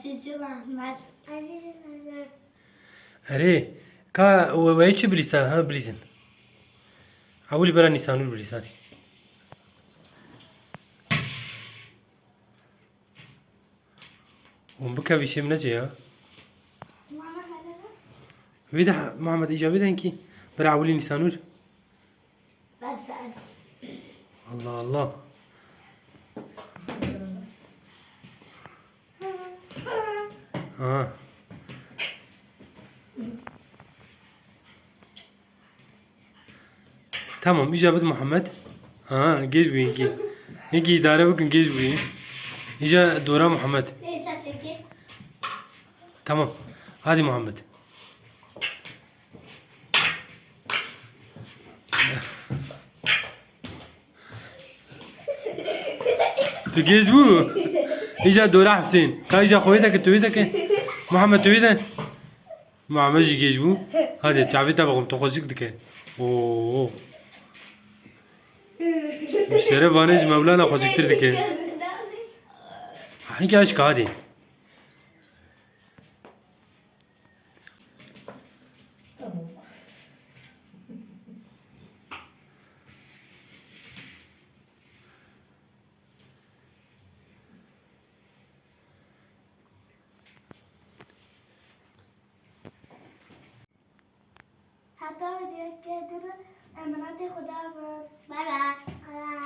Azizim Ahmet. Azizim Ahmet. أري كا ويتش بليسا ها بليزن أولي برا نيسانول بليساتي ومبكا في شيء منجي ها Mama hadi. ويدا محمد إجابة إنكي برا أولي نيسانول Bas. الله الله tamam icabet Muhammed. Geç bu inki. İnki idare bakın geç bu. İca Dora Muhammed. Neyse peki. Tamam. Hadi Muhammed. Tu geç bu. İca Dora Hüseyin. Kayca koyda ki tüyde ki. Muhammed tüyde. Muhammed geç bu. Hadi çavita bakalım tokozuk dike. Oo. Şeref vanaj Mevlana kozuktur dike. Hangi aşk hadi. Hatta video geldi. Emanete Khuda. Bye bye.